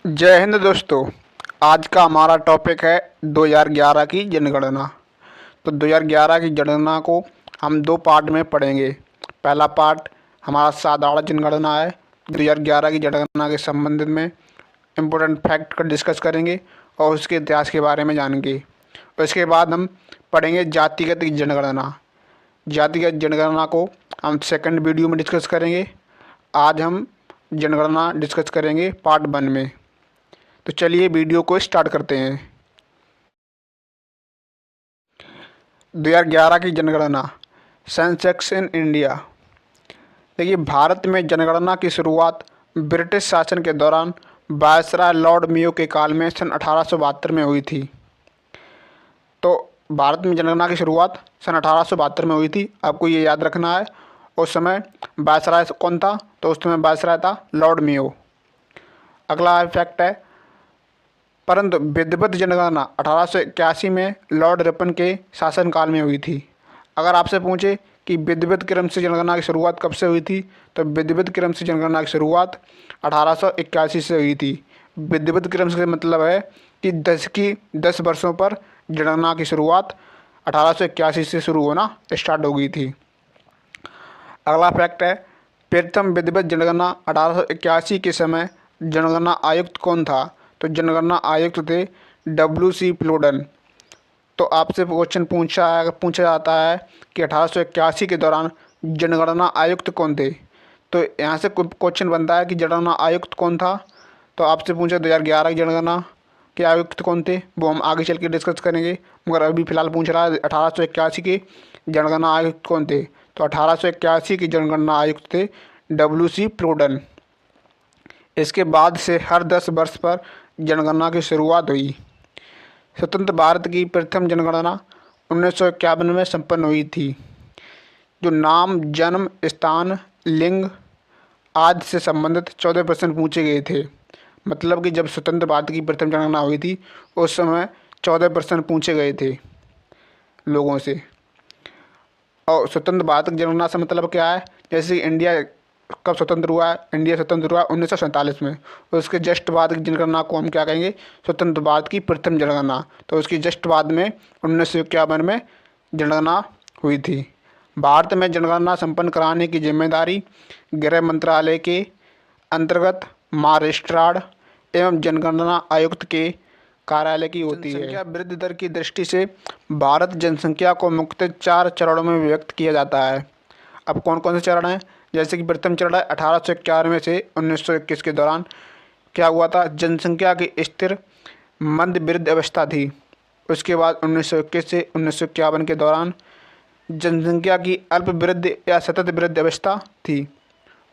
जय हिंद दोस्तों। आज का हमारा टॉपिक है 2011 की जनगणना। तो 2011 की जनगणना को हम दो पार्ट में पढ़ेंगे। पहला पार्ट हमारा साधारण जनगणना है। 2011 की जनगणना के संबंधित में इम्पोर्टेंट फैक्ट का डिस्कस करेंगे और उसके इतिहास के बारे में जानेंगे। और इसके बाद हम पढ़ेंगे जातिगत जनगणना। जातिगत जनगणना को हम सेकंड वीडियो में डिस्कस करेंगे। आज हम जनगणना डिस्कस करेंगे पार्ट 1 में। तो चलिए वीडियो को स्टार्ट करते हैं। 2011 की जनगणना, सेंसस इन इंडिया। देखिए, भारत में जनगणना की शुरुआत ब्रिटिश शासन के दौरान वायसराय लॉर्ड मेयो के काल में सन 1872 में हुई थी। तो भारत में जनगणना की शुरुआत सन 1872 में हुई थी। आपको ये याद रखना है। उस समय वायसराय कौन था? तो उस समय वायसराय था लॉर्ड मेयो। अगला फैक्ट है, परंतु विधिवत जनगणना 1881 में लॉर्ड रिपन के शासनकाल में हुई थी। अगर आपसे पूछे कि विधिवत क्रम से जनगणना की शुरुआत कब से हुई थी, तो विधिवत क्रम से जनगणना की शुरुआत 1881 से हुई थी। विधिवत क्रम से मतलब है कि 10 वर्षों पर जनगणना की शुरुआत 1881 से शुरू होना स्टार्ट हो गई थी। अगला फैक्ट है, प्रथम विधिवत जनगणना 1881 के समय जनगणना आयुक्त कौन था? तो जनगणना आयुक्त थे WC प्लोडन। तो आपसे क्वेश्चन पूछा जाता है कि 1881 के दौरान जनगणना आयुक्त कौन थे। तो यहाँ से क्वेश्चन बनता है कि जनगणना आयुक्त कौन था। तो आपसे पूछा 2011 की जनगणना के आयुक्त कौन थे, वो हम आगे चल के डिस्कस करेंगे। मगर अभी फ़िलहाल पूछ रहा है 1881 के जनगणना आयुक्त कौन थे। तो 1881 की जनगणना आयुक्त थे WC प्लोडन। इसके बाद से हर 10 वर्ष पर जनगणना की शुरुआत हुई। स्वतंत्र भारत की प्रथम जनगणना 1951 में संपन्न हुई थी। जो नाम, जन्म स्थान, लिंग आदि से संबंधित 14 प्रश्न पूछे गए थे। मतलब कि जब स्वतंत्र भारत की प्रथम जनगणना हुई थी उस समय 14 प्रश्न पूछे गए थे लोगों से। और स्वतंत्र भारत की जनगणना से मतलब क्या है? जैसे इंडिया कब स्वतंत्र हुआ है? इंडिया स्वतंत्र हुआ 1947 में। और उसके जस्ट बाद की जनगणना को हम क्या कहेंगे? स्वतंत्र भारत की प्रथम जनगणना। तो उसकी जस्ट बाद में 1951 में जनगणना हुई थी। भारत में जनगणना संपन्न कराने की जिम्मेदारी गृह मंत्रालय के अंतर्गत महाराष्ट्र एवं जनगणना आयुक्त के कार्यालय की होती है। जनसंख्या वृद्धि दर की दृष्टि से भारत जनसंख्या को मुख्यतः 4 चरणों में विभक्त किया जाता है। अब कौन कौन से चरण हैं? जैसे कि प्रथम चरण है 1891 से 1921 के दौरान क्या हुआ था? जनसंख्या की स्थिर मंद वृद्धि अवस्था थी। उसके बाद 1921 से 1951 के दौरान जनसंख्या की अल्प वृद्धि या सतत वृद्धि अवस्था थी।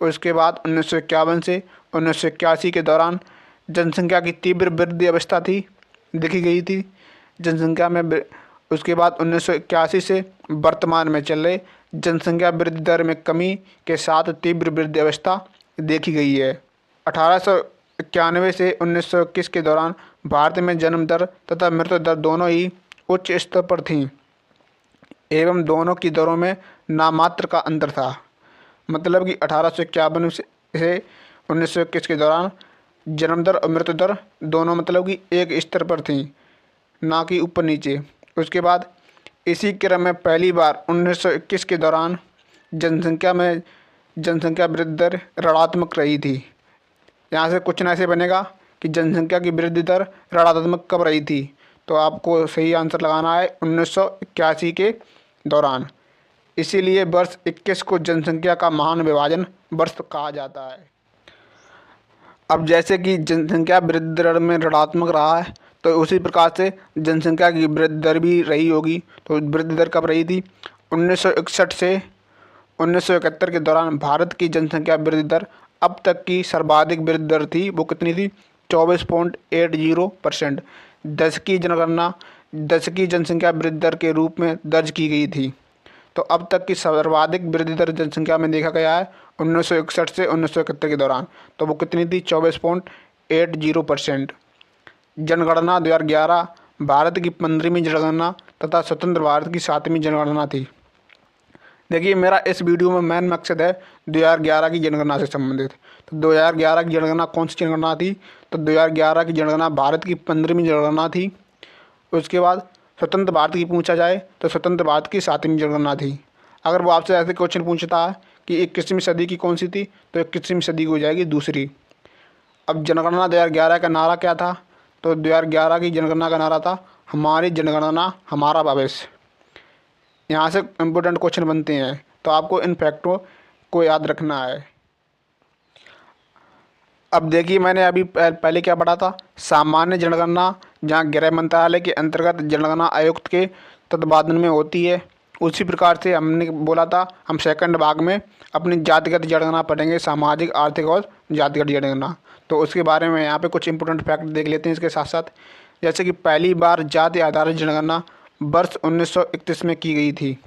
उसके बाद 1951 से 1981 के दौरान जनसंख्या की तीव्र वृद्धि अवस्था थी, देखी गई थी जनसंख्या में। उसके बाद 1981 से वर्तमान में चल रहे जनसंख्या वृद्धि दर में कमी के साथ तीव्र वृद्धि अवस्था देखी गई है। 1891 से 1921 के दौरान भारत में जन्म दर तथा मृत्यु दर दोनों ही उच्च स्तर पर थीं एवं दोनों की दरों में नामात्र का अंतर था। मतलब कि 1851 से 1921 के दौरान जन्म दर और मृत्यु दर दोनों मतलब कि एक स्तर पर थीं, ना कि ऊपर नीचे। उसके बाद इसी क्रम में पहली बार 1921 के दौरान जनसंख्या वृद्धि दर ऋणात्मक रही थी। यहाँ से क्वेश्चन ऐसे बनेगा कि जनसंख्या की वृद्धि दर ऋणात्मक कब रही थी? तो आपको सही आंसर लगाना है 1981 के दौरान। इसीलिए वर्ष 21 को जनसंख्या का महान विभाजन वर्ष कहा जाता है। अब जैसे कि जनसंख्या वृद्धि दर में ऋणात्मक रहा है, तो उसी प्रकार से जनसंख्या की वृद्धि दर भी रही होगी। तो वृद्धि दर कब रही थी? 1961 से 1971 के दौरान भारत की जनसंख्या वृद्धि दर अब तक की सर्वाधिक वृद्धि दर थी। वो कितनी थी? 24.80% दशकी जनसंख्या वृद्धि दर के रूप में दर्ज की गई थी। तो अब तक की सर्वाधिक वृद्धि दर जनसंख्या में देखा गया है 1961 से 1971 के दौरान। तो वो कितनी थी? 24.80%। जनगणना 2011 भारत की 15वीं जनगणना तथा स्वतंत्र भारत की 7वीं जनगणना थी। देखिए, मेरा इस वीडियो में मेन मकसद है 2011 की जनगणना से संबंधित। तो 2011 की जनगणना कौन सी जनगणना थी? तो 2011 की जनगणना भारत की 15वीं जनगणना थी। उसके बाद स्वतंत्र भारत की पूछा जाए तो स्वतंत्र भारत की 7वीं जनगणना थी। अगर वो आपसे ऐसे क्वेश्चन पूछता है कि 21वीं सदी की कौन सी थी, तो 21वीं सदी की हो जाएगी दूसरी। अब जनगणना 2011 का नारा क्या था? तो 2011 की जनगणना का नारा था, हमारी जनगणना हमारा भविष्य। यहाँ से इम्पोर्टेंट क्वेश्चन बनते हैं, तो आपको इन फैक्टों को याद रखना है। अब देखिए, मैंने अभी पहले क्या पढ़ा था, सामान्य जनगणना जहाँ गृह मंत्रालय के अंतर्गत जनगणना आयुक्त के तत्वाधान में होती है। उसी प्रकार से हमने बोला था, हम सेकंड भाग में अपनी जातिगत जनगणना पढ़ेंगे, सामाजिक, आर्थिक और जातिगत जनगणना। तो उसके बारे में यहाँ पे कुछ इंपॉर्टेंट फैक्ट देख लेते हैं इसके साथ साथ। जैसे कि पहली बार जाति आधारित जनगणना वर्ष 1931 में की गई थी।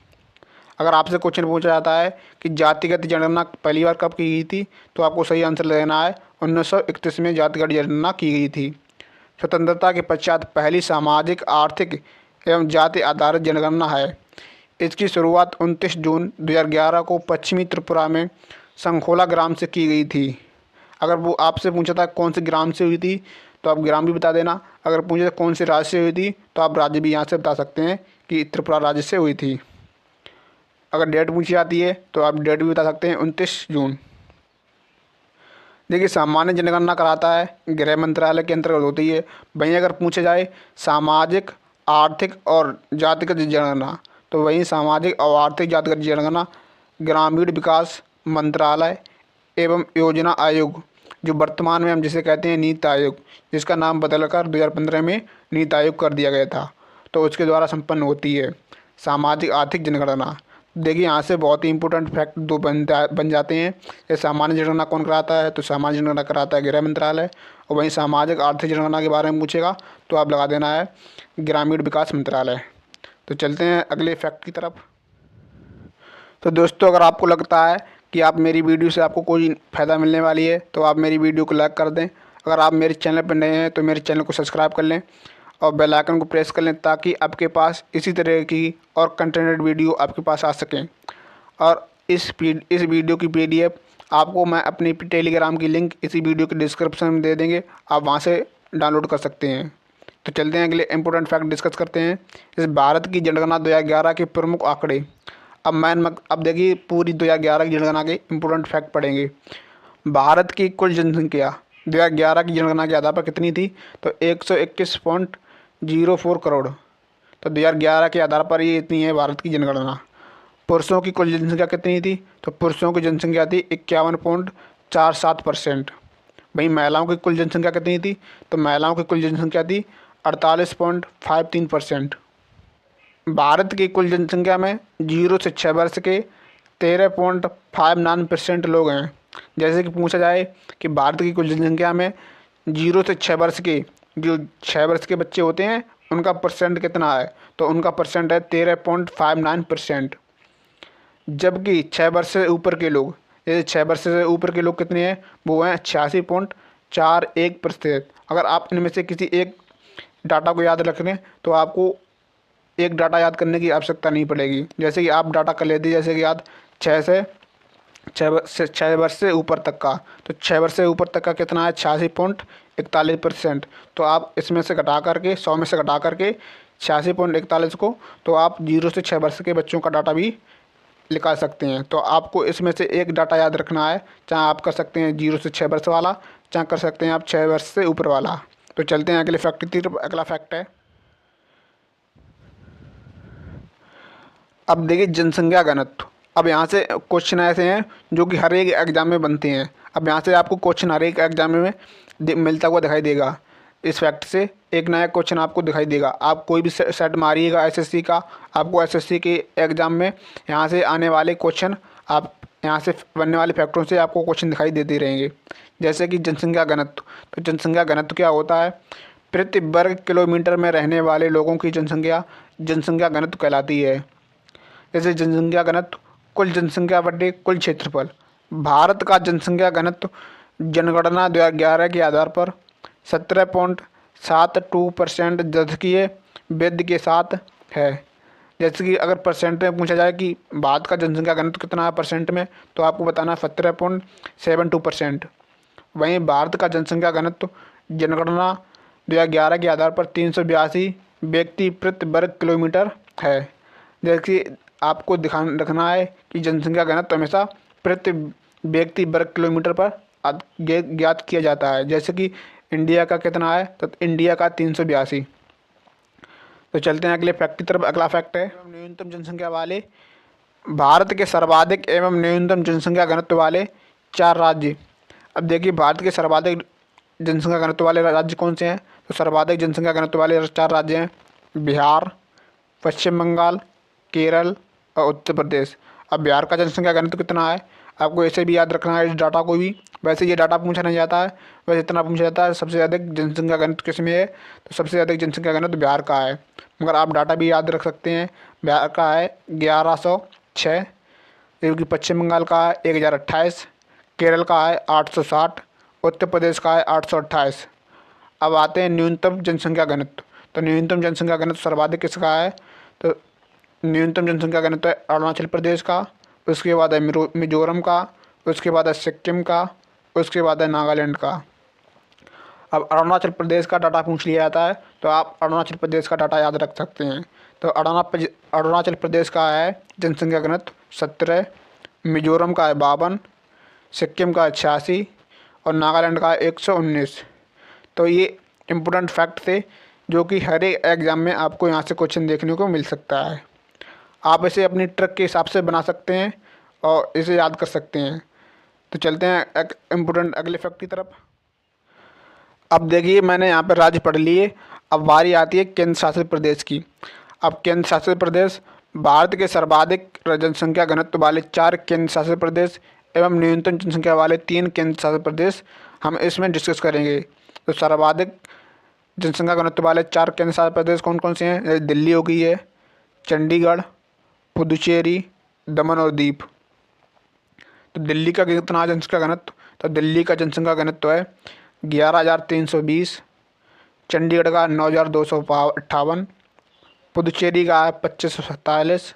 अगर आपसे क्वेश्चन पूछा जाता है कि जातिगत जनगणना पहली बार कब की गई थी, तो आपको सही आंसर देना है 1931 में जातिगत जनगणना की गई थी। स्वतंत्रता के पश्चात पहली सामाजिक, आर्थिक एवं जाति आधारित जनगणना है। इसकी शुरुआत 29 जून 2011 को पश्चिमी त्रिपुरा में संखोला ग्राम से की गई थी। अगर वो आपसे पूछा था कौन से ग्राम से हुई थी, तो आप ग्राम भी बता देना। अगर पूछे कौन से राज्य से हुई थी, तो आप राज्य भी यहाँ से बता सकते हैं कि त्रिपुरा राज्य से हुई थी। अगर डेट पूछी जाती है तो आप डेट भी बता सकते हैं, 29 जून। देखिए, सामान्य जनगणना कराता है गृह मंत्रालय के अंतर्गत होती है। वहीं अगर पूछा जाए सामाजिक, आर्थिक और जातिगत जनगणना, तो वहीं सामाजिक और आर्थिक जातिगत जनगणना ग्रामीण विकास मंत्रालय एवं योजना आयोग, जो वर्तमान में हम जिसे कहते हैं नीति आयोग, जिसका नाम बदलकर 2015 में नीति आयोग कर दिया गया था, तो उसके द्वारा संपन्न होती है सामाजिक आर्थिक जनगणना। देखिए, यहाँ से बहुत ही इंपॉर्टेंट फैक्ट दो बन जाते हैं। ये सामान्य जनगणना कौन कराता है? तो सामान्य जनगणना कराता है गृह मंत्रालय। और वहीं सामाजिक आर्थिक जनगणना के बारे में पूछेगा तो आप लगा देना है ग्रामीण विकास मंत्रालय। तो चलते हैं अगले फैक्ट की तरफ। तो दोस्तों, अगर आपको लगता है कि आप मेरी वीडियो से आपको कोई फ़ायदा मिलने वाली है, तो आप मेरी वीडियो को लाइक कर दें। अगर आप मेरे चैनल पर नए हैं तो मेरे चैनल को सब्सक्राइब कर लें और बेल आइकन को प्रेस कर लें, ताकि आपके पास इसी तरह की और कंटेंटेड वीडियो आपके पास आ सकें। और इस वीडियो की PDF आपको मैं अपनी टेलीग्राम की लिंक इसी वीडियो के डिस्क्रिप्शन में दे देंगे, आप वहाँ से डाउनलोड कर सकते हैं। तो चलते हैं अगले इंपॉर्टेंट फैक्ट डिस्कस करते हैं। इस भारत की जनगणना 2011 के प्रमुख आंकड़े। अब देखिए, पूरी 2011 की जनगणना के इंपॉर्टेंट फैक्ट पढ़ेंगे। भारत की कुल जनसंख्या 2011 की जनगणना के आधार पर कितनी थी? तो 121.04 करोड़। तो 2011 के आधार पर ये इतनी है भारत की जनगणना। पुरुषों की कुल जनसंख्या कितनी थी? तो पुरुषों की जनसंख्या थी 51.47%। वहीं महिलाओं की कुल जनसंख्या कितनी थी? तो महिलाओं की कुल जनसंख्या थी 48.53%। भारत की कुल जनसंख्या में 0 से 6 वर्ष के 13.59% लोग हैं। जैसे कि पूछा जाए कि भारत की कुल जनसंख्या में 0 से 6 वर्ष के, जो 6 वर्ष के बच्चे होते हैं, उनका परसेंट कितना है? तो उनका परसेंट है 13.59%। जबकि 6 वर्ष से ऊपर के लोग, जैसे 6 वर्ष से ऊपर के लोग कितने हैं? वो हैं 86.41%। अगर आप इनमें से किसी एक डाटा को याद रख लें तो आपको एक डाटा याद करने की आवश्यकता नहीं पड़ेगी। जैसे कि आप डाटा कर लेते, जैसे कि याद 6 वर्ष से ऊपर तक का, तो 6 वर्ष से ऊपर तक का कितना है? 86.41%। तो आप इसमें से घटा करके, 100 में से घटा करके 86.41 को, तो आप 0 से 6 वर्ष के बच्चों का डाटा भी निकाल सकते हैं। तो आपको इसमें से एक डाटा याद रखना है, चाहे आप कर सकते हैं 0 से 6 वर्ष वाला, चाहे कर सकते हैं आप 6 वर्ष से ऊपर वाला। तो चलते हैं अगले फैक्ट की तरफ। अगला फैक्ट है, अब देखिए जनसंख्या घनत्व। अब यहाँ से क्वेश्चन ऐसे हैं जो कि हर एक एग्जाम में बनते हैं। अब यहाँ से आपको क्वेश्चन हर एक एग्जाम में मिलता हुआ दिखाई देगा। इस फैक्ट से एक नया क्वेश्चन आपको दिखाई देगा। आप कोई भी सेट मारिएगा SSC का, आपको SSC के एग्ज़ाम में यहाँ से आने वाले क्वेश्चन, आप यहाँ से बनने वाले फैक्टरों से आपको क्वेश्चन दिखाई देते रहेंगे। जैसे कि जनसंख्या घनत्व। तो जनसंख्या घनत्व क्या होता है? प्रति वर्ग किलोमीटर में रहने वाले लोगों की जनसंख्या घनत्व कहलाती है। जैसे जनसंख्या घनत्व कुल जनसंख्या बटे कुल क्षेत्रफल। भारत का जनसंख्या घनत्व जनगणना 2011 के आधार पर 17.72% जजकीय वृद्धि के साथ है। जैसे कि अगर परसेंट में पूछा जाए कि भारत का जनसंख्या घनत्व कितना है परसेंट में, तो आपको बताना है 17.72%। वहीं भारत का जनसंख्या घनत्व जनगणना 2011 के आधार पर 382 व्यक्ति प्रति वर्ग किलोमीटर है। जैसे आपको ध्यान रखना है कि जनसंख्या घनत्व हमेशा प्रति व्यक्ति वर्ग किलोमीटर पर ज्ञात किया जाता है। जैसे कि इंडिया का कितना है, तो इंडिया का 382। तो चलते हैं अगले फैक्ट की तरफ। अगला फैक्ट है न्यूनतम जनसंख्या वाले भारत के सर्वाधिक एवं न्यूनतम जनसंख्या घनत्व वाले 4 राज्य। अब देखिए भारत के सर्वाधिक जनसंख्या घनत्व वाले राज्य कौन से हैं, तो सर्वाधिक जनसंख्या घनत्व वाले 4 राज्य हैं बिहार, पश्चिम बंगाल, केरल और उत्तर प्रदेश। अब बिहार का जनसंख्या घनत्व कितना है, आपको ऐसे भी याद रखना है इस डाटा को भी। वैसे ये डाटा पूछा नहीं जाता है, वैसे इतना पूछा जाता है सबसे अधिक जनसंख्या घनत्व किस में है, तो सबसे अधिक जनसंख्या घनत्व बिहार का है। मगर आप डाटा भी याद रख सकते हैं, बिहार का है 1106, जबकि पश्चिम बंगाल का है 1028, केरल का है 860, उत्तर प्रदेश का है 828। अब आते हैं न्यूनतम जनसंख्या घनत्व। तो न्यूनतम जनसंख्या घनत्व सर्वाधिक किसका है, तो न्यूनतम जनसंख्या घनत्व है अरुणाचल प्रदेश का, उसके बाद है मिजोरम का, उसके बाद है सिक्किम का, उसके बाद है नागालैंड का। अब अरुणाचल प्रदेश का डाटा पूछ लिया जाता है तो आप अरुणाचल प्रदेश का डाटा याद रख सकते हैं। तो अरुणाचल प्रदेश का है जनसंख्या घनत्व 17, मिजोरम का है 52, सिक्किम का है 86 और नागालैंड का है 119। तो ये इम्पोर्टेंट फैक्ट थे जो कि हर एक एग्ज़ाम में आपको यहाँ से क्वेश्चन देखने को मिल सकता है। आप इसे अपनी ट्रिक के हिसाब से बना सकते हैं और इसे याद कर सकते हैं। तो चलते हैं एक इम्पोर्टेंट अगले फैक्ट की तरफ। अब देखिए मैंने यहाँ पर राज्य पढ़ लिए, अब बारी आती है केंद्र शासित प्रदेश की। अब केंद्र शासित प्रदेश भारत के सर्वाधिक जनसंख्या घनत्व वाले 4 केंद्र शासित प्रदेश एवं न्यूनतम जनसंख्या वाले 3 केंद्र शासित प्रदेश हम इसमें डिस्कस करेंगे। तो सर्वाधिक जनसंख्या घनत्व वाले 4 केंद्र शासित प्रदेश कौन कौन से हैं, दिल्ली हो गई है, चंडीगढ़, पुदुचेरी, दमन और दीप। तो दिल्ली का कितना जनसंख्या घनत्व, तो दिल्ली का जनसंख्या घनत्व है 11,320, चंडीगढ़ का 9,258, पुदुचेरी का है 2547,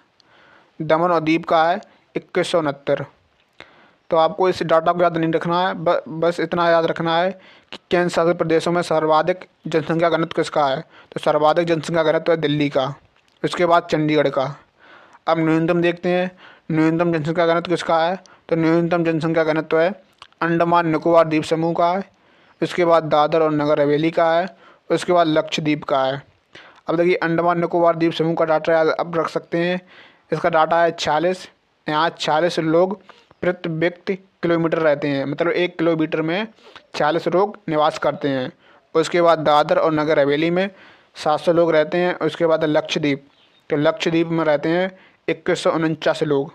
दमन और दीप का है 2169। तो आपको इस डाटा को याद नहीं रखना है, बस इतना याद रखना है कि केंद्र शासित प्रदेशों में सर्वाधिक जनसंख्या घनत्व किसका है, तो सर्वाधिक जनसंख्या घनत्व है दिल्ली का, उसके बाद चंडीगढ़ का। अब न्यूनतम देखते हैं, न्यूनतम जनसंख्या घनत्व किसका है, तो न्यूनतम जनसंख्या घनत्व है अंडमान निकोबार द्वीप समूह का है, उसके बाद दादर और नगर हवेली का है, उसके बाद लक्षद्वीप का है। अब देखिए अंडमान निकोबार द्वीप समूह का डाटा अब रख सकते हैं, इसका डाटा है 46। यहाँ 46 लोग प्रति व्यक्ति किलोमीटर रहते हैं, मतलब 1 किलोमीटर में 46 लोग निवास करते हैं। उसके बाद दादर और नगर हवेली में 700 लोग रहते हैं। उसके बाद लक्षद्वीप, तो लक्षद्वीप में रहते हैं 2149 लोग।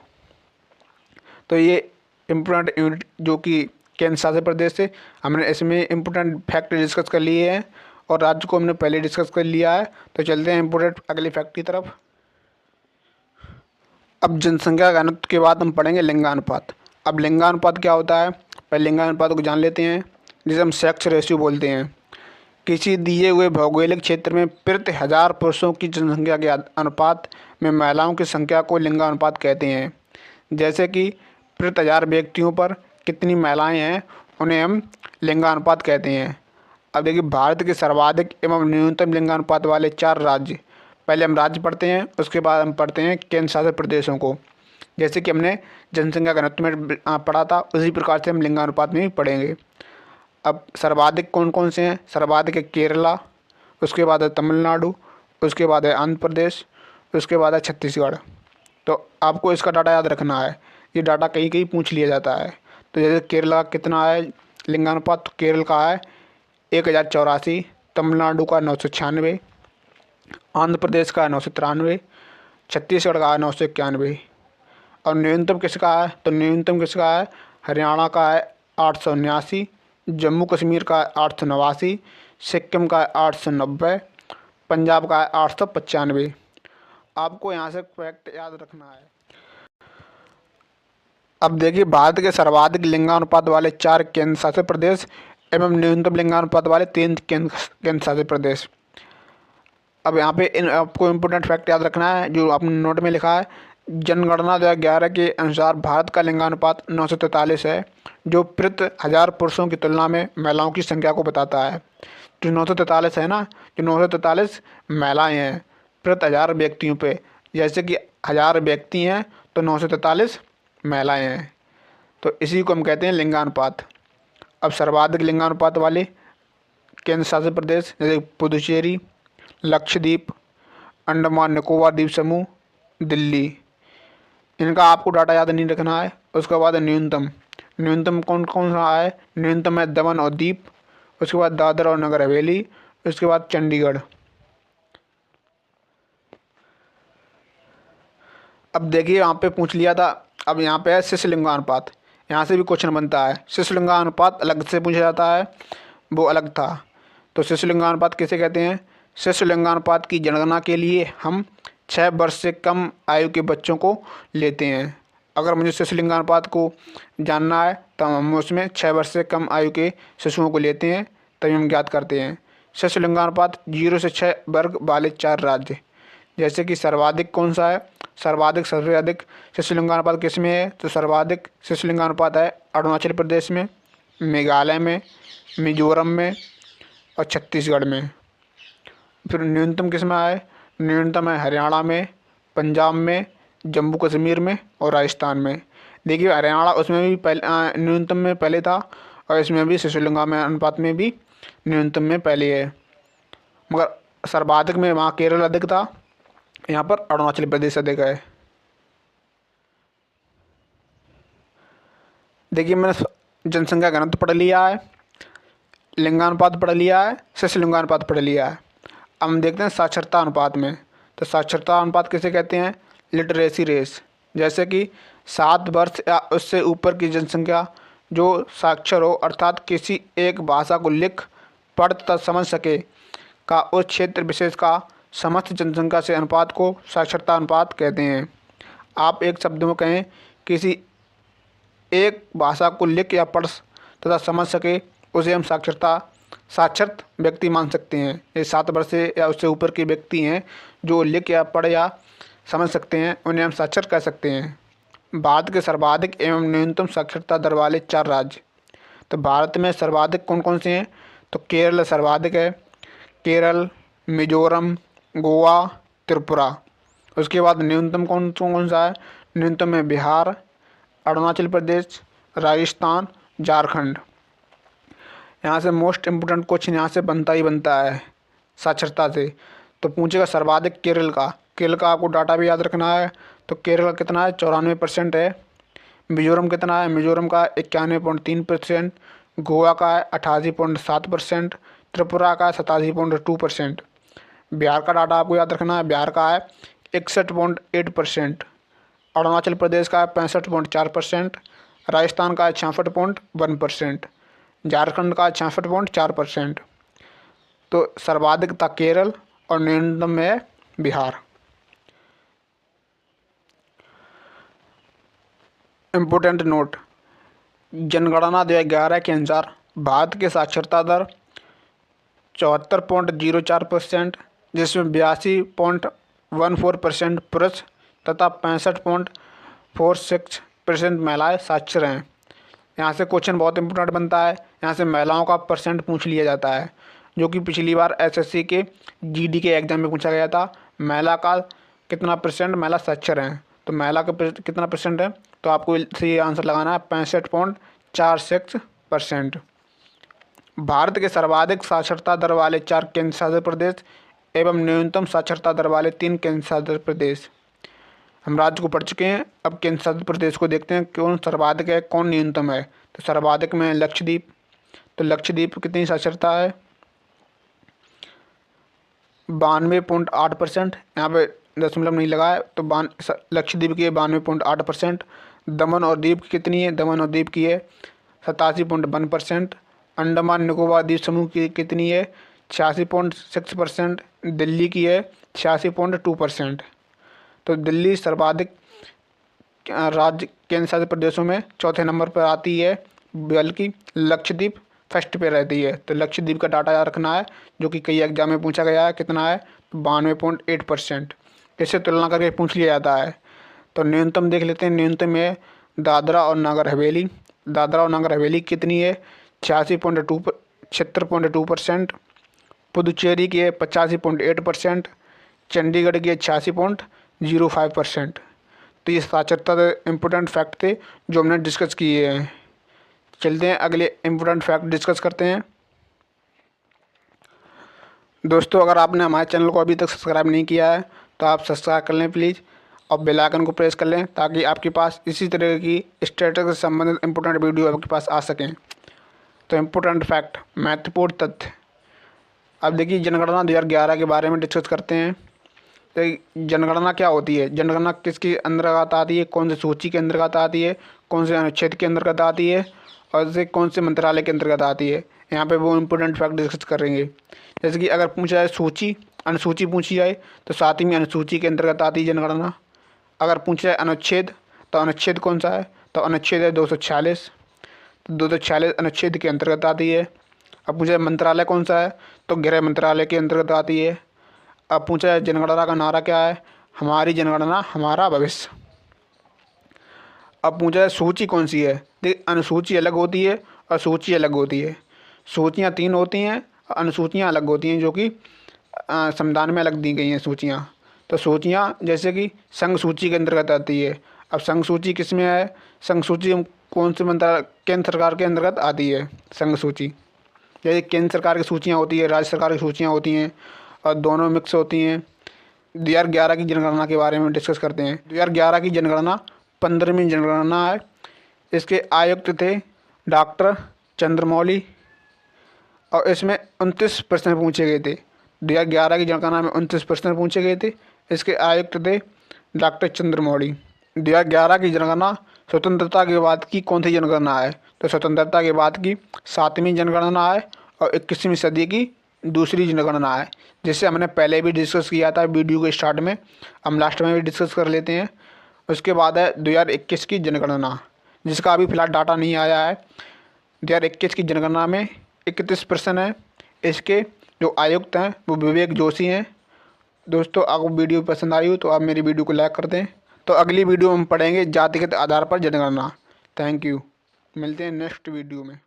तो ये इम्पोर्टेंट यूनिट जो कि केंद्र शासित प्रदेश से हमने इसमें इम्पोर्टेंट फैक्ट डिस्कस कर लिए हैं और राज्य को हमने पहले डिस्कस कर लिया है। तो चलते हैं इम्पोर्टेंट अगले फैक्ट की तरफ। अब जनसंख्या घनत्व के बाद हम पढ़ेंगे लिंगानुपात। अब लिंगानुपात क्या होता है, पहले लिंगानुपात को जान लेते हैं, जिसे हम सेक्स रेशियो बोलते हैं। किसी दिए हुए भौगोलिक क्षेत्र में प्रति 1000 पुरुषों की जनसंख्या के अनुपात में महिलाओं की संख्या को लिंगानुपात कहते हैं। जैसे कि प्रति 1000 व्यक्तियों पर कितनी महिलाएं हैं, उन्हें हम लिंगानुपात कहते हैं। अब देखिए भारत के सर्वाधिक एवं न्यूनतम लिंगानुपात वाले 4 राज्य, पहले हम राज्य पढ़ते हैं, उसके बाद हम पढ़ते हैं केंद्र शासित प्रदेशों को। जैसे कि हमने जनसंख्या घनत्व में पढ़ा था, उसी प्रकार से हम लिंगानुपात में भी पढ़ेंगे। अब सर्वाधिक कौन कौन से हैं, सर्वाधिक है केरला, उसके बाद है तमिलनाडु, उसके बाद है आंध्र प्रदेश, उसके बाद है छत्तीसगढ़। तो आपको इसका डाटा याद रखना है, ये डाटा कहीं कहीं पूछ लिया जाता है। तो जैसे केरला का कितना है लिंगानुपात, तो केरल का है 1084, तमिलनाडु का 996, आंध्र प्रदेश का है 993, छत्तीसगढ़ का है 991। और न्यूनतम किसका है, तो न्यूनतम किसका है, हरियाणा का है 879, जम्मू कश्मीर का है 889, सिक्किम का है 890, पंजाब का है 895। आपको यहाँ से फैक्ट याद रखना है। अब देखिए भारत के सर्वाधिक लिंगानुपात वाले 4 केंद्र शासित प्रदेश एवं न्यूनतम लिंगानुपात वाले 3 केंद्र शासित प्रदेश। अब यहाँ पे आपको इम्पोर्टेंट फैक्ट याद रखना है जो आपने नोट में लिखा है। जनगणना 2011 के अनुसार भारत का लिंगानुपात 943 है, जो प्रति 1000 पुरुषों की तुलना में महिलाओं की संख्या को बताता है। जो 943 है ना, जो 943 महिलाएं हैं प्रति 1000 व्यक्तियों पे, जैसे कि 1000 व्यक्ति हैं तो 943 महिलाएं हैं, तो इसी को हम कहते हैं लिंगानुपात। अब सर्वाधिक लिंगानुपात वाले केंद्र शासित प्रदेश जैसे पुदुचेरी, लक्षद्वीप, अंडमान निकोबार द्वीप समूह, दिल्ली, इनका आपको डाटा याद नहीं रखना है। उसके बाद न्यूनतम, न्यूनतम कौन कौन सा है? न्यूनतम है दमन और दीप, उसके बाद दादर और नगर हवेली, उसके बाद चंडीगढ़। अब देखिए यहाँ पे पूछ लिया था, अब यहाँ पे है शिशुलिंगानुपात, यहाँ से भी क्वेश्चन बनता है। शिशुलिंगानुपात अलग से पूछा जाता है, वो अलग था। तो शिशुलिंगानुपात किसे कहते हैं? शिशुलिंगानुपात की जनगणना के लिए हम 6 वर्ष से कम आयु के बच्चों को लेते हैं। अगर मुझे शिशुलिंगानुपात को जानना है तो हम उसमें 6 वर्ष से कम आयु के शिशुओं को लेते हैं, तभी हम ज्ञात करते हैं। शिशुलिंगानुपात 0 से 6 वर्ग वाले 4 राज्य, जैसे कि सर्वाधिक कौन सा है? सर्वाधिक सबसे अधिक शिशुलिंगानुपात किस में है? तो सर्वाधिक शिशुलिंगानुपात है अरुणाचल प्रदेश में, मेघालय में, मिजोरम में और छत्तीसगढ़ में। फिर न्यूनतम किस में है? न्यूनतम है हरियाणा में, पंजाब में, जम्मू कश्मीर में और राजस्थान में। देखिए हरियाणा उसमें भी पहले न्यूनतम में पहले था, और इसमें भी शिशुलिंगानुपात में भी न्यूनतम में पहले है, मगर सर्वाधिक में वहाँ केरल अधिक था, यहाँ पर अरुणाचल प्रदेश अधिक है। देखिए मैंने जनसंख्या घनत्व पढ़ लिया है, लिंगानुपात पढ़ लिया है, शिशुलिंगानुपात पढ़ लिया है। अब हम देखते हैं साक्षरता अनुपात में। तो साक्षरता अनुपात किसे कहते हैं? लिटरेसी रेस, जैसे कि 7 वर्ष या उससे ऊपर की जनसंख्या जो साक्षर हो, अर्थात किसी एक भाषा को लिख पढ़ तथा समझ सके का उस क्षेत्र विशेष का समस्त जनसंख्या से अनुपात को साक्षरता अनुपात कहते हैं। आप एक शब्द में कहें किसी एक भाषा को लिख या पढ़ तथा समझ सके, उसे हम साक्षर व्यक्ति मान सकते हैं। ये 7 वर्ष से या उससे ऊपर के व्यक्ति हैं जो लिख या पढ़ या समझ सकते हैं, उन्हें हम साक्षर कह सकते हैं। भारत के सर्वाधिक एवं न्यूनतम साक्षरता दर वाले 4 राज्य। तो भारत में सर्वाधिक कौन कौन से हैं? तो केरल सर्वाधिक है, केरल, मिजोरम, गोवा, त्रिपुरा। उसके बाद न्यूनतम कौन कौन सा है? न्यूनतम है बिहार, अरुणाचल प्रदेश, राजस्थान, झारखंड। यहाँ से मोस्ट इम्पोर्टेंट क्वेश्चन यहाँ से बनता ही बनता है साक्षरता से। तो पूछेगा सर्वाधिक केरल का, केरल का आपको डाटा भी याद रखना है। तो केरल का कितना है? 94% है। मिजोरम कितना है? मिजोरम का 91.3%, गोवा का है 88.7%, त्रिपुरा का 87.2%। बिहार का डाटा आपको याद रखना है, बिहार का है 61.8%, अरुणाचल प्रदेश का है 65.4%, राजस्थान का है 66.1%, झारखंड का 66.4%। तो सर्वाधिक था केरल और न्यूनतम है बिहार। इम्पोर्टेंट नोट, जनगणना 2011 के अनुसार भारत की साक्षरता दर 74.04%, जिसमें 82.14% पुरुष तथा 65.46% महिलाएं साक्षर हैं। यहाँ से क्वेश्चन बहुत इंपॉर्टेंट बनता है, यहाँ से महिलाओं का परसेंट पूछ लिया जाता है, जो कि पिछली बार एसएससी के जीडी के एग्जाम में पूछा गया था। महिला का कितना परसेंट महिला साक्षर हैं, तो महिला का कितना परसेंट है? तो आपको सही आंसर लगाना है 65.46%। भारत के सर्वाधिक साक्षरता दर वाले 4 केंद्र शासित प्रदेश एवं न्यूनतम साक्षरता दर वाले 3 केंद्र शासित प्रदेश। हम राज्य को पढ़ चुके हैं, अब केंद्र शासित प्रदेश को देखते हैं कौन सर्वाधिक है कौन न्यूनतम है। तो सर्वाधिक में लक्षद्वीप, तो लक्षद्वीप कितनी साक्षरता है? 92.8%, यहाँ पे दशमलव नहीं लगा है, तो लक्षद्वीप की है 92.8%। दमन और दीप की कितनी है? दमन और दीप की है 87.1%। अंडमान निकोबार द्वीप समूह की कितनी है? 86.6%। दिल्ली की है 86.2%। तो दिल्ली सर्वाधिक राज्य केंद्र शासित प्रदेशों में चौथे नंबर पर आती है, बल्कि लक्षद्वीप फर्स्ट पे रहती है। तो लक्षद्वीप का डाटा याद रखना है, जो कि कई एग्जाम में पूछा गया है। कितना है? 92.8%। इससे तुलना करके पूछ लिया जाता है। तो न्यूनतम देख लेते हैं। न्यूनतम है दादरा और नगर हवेली। दादरा और नगर हवेली कितनी है? 76.2%। पुदुचेरी की है 85.8%। चंडीगढ़ की है 86.05%। तो ये साक्षरता इम्पोर्टेंट फैक्ट थे जो हमने डिस्कस किए हैं। चलते हैं अगले इम्पोर्टेंट फैक्ट डिस्कस करते हैं। दोस्तों, अगर आपने हमारे चैनल को अभी तक सब्सक्राइब नहीं किया है तो आप सब्सक्राइब कर लें प्लीज़, और बेल आइकन को प्रेस कर लें ताकि आपके पास इसी तरह की स्टेटस से संबंधित इम्पोर्टेंट वीडियो आपके पास आ सकें। तो इम्पोर्टेंट फैक्ट, महत्वपूर्ण तथ्य। अब देखिए, जनगणना 2011 के बारे में डिस्कस करते हैं। तो जनगणना क्या होती है? जनगणना किसके अंतर्गत आती है? कौन सी सूची के अंतर्गत आती है? कौन से अनुच्छेद के अंतर्गत आती है? और इसे कौन से मंत्रालय के अंतर्गत आती है? यहाँ पे वो इम्पोर्टेंट फैक्ट डिस्कस करेंगे। जैसे कि अगर पूछा जाए सूची, अनुसूची पूछी जाए तो 7वीं अनुसूची के अंतर्गत आती है जनगणना। अगर पूछा जाए अनुच्छेद, तो अनुच्छेद कौन सा है? तो अनुच्छेद है 246। तो 246 अनुच्छेद के अंतर्गत आती है। अब पूछा जाए मंत्रालय कौन सा है? तो गृह मंत्रालय के अंतर्गत आती है। अब पूछा जाए जनगणना का नारा क्या है? हमारी जनगणना हमारा भविष्य। अब पूछा जाए सूची कौन सी है? देखिए, अनुसूची अलग होती है और सूची अलग होती है। सूचियाँ 3 होती हैं और अनुसूचियाँ अलग होती हैं, जो कि संविधान में अलग दी गई हैं सूचियाँ। तो सूचियाँ जैसे कि संघ सूची के अंतर्गत आती है। अब संघ सूची किस में है? संघ सूची कौन से मंत्रालय, केंद्र सरकार के अंतर्गत आती है संघ सूची। जैसे केंद्र सरकार की सूचियाँ होती है, राज्य सरकार की सूचियाँ होती हैं, और दोनों मिक्स होती हैं। 2011 की जनगणना के बारे में डिस्कस करते हैं। 2011 की जनगणना 15वीं जनगणना है। इसके आयुक्त थे डॉक्टर चंद्रमौली, और इसमें 29 प्रश्न पूछे गए थे। 2011 की जनगणना में 29 प्रश्न पूछे गए थे। इसके आयुक्त थे डॉक्टर चंद्रमौली। 2011 की जनगणना स्वतंत्रता के बाद की कौन सी जनगणना है? तो स्वतंत्रता के बाद की 7वीं जनगणना है और 21वीं सदी की दूसरी जनगणना है, जिसे हमने पहले भी डिस्कस किया था वीडियो के स्टार्ट में। हम लास्ट में भी डिस्कस कर लेते हैं। उसके बाद है 2021 की जनगणना, जिसका अभी फिलहाल डाटा नहीं आया है। 2021 की जनगणना में 31 प्रश्न है। इसके जो आयुक्त हैं वो विवेक जोशी हैं। दोस्तों, आपको वीडियो पसंद आई हो तो आप मेरी वीडियो को लाइक कर दें। तो अगली वीडियो में हम पढ़ेंगे जातिगत आधार पर जनगणना। Thank you. मिलते हैं नेक्स्ट वीडियो में।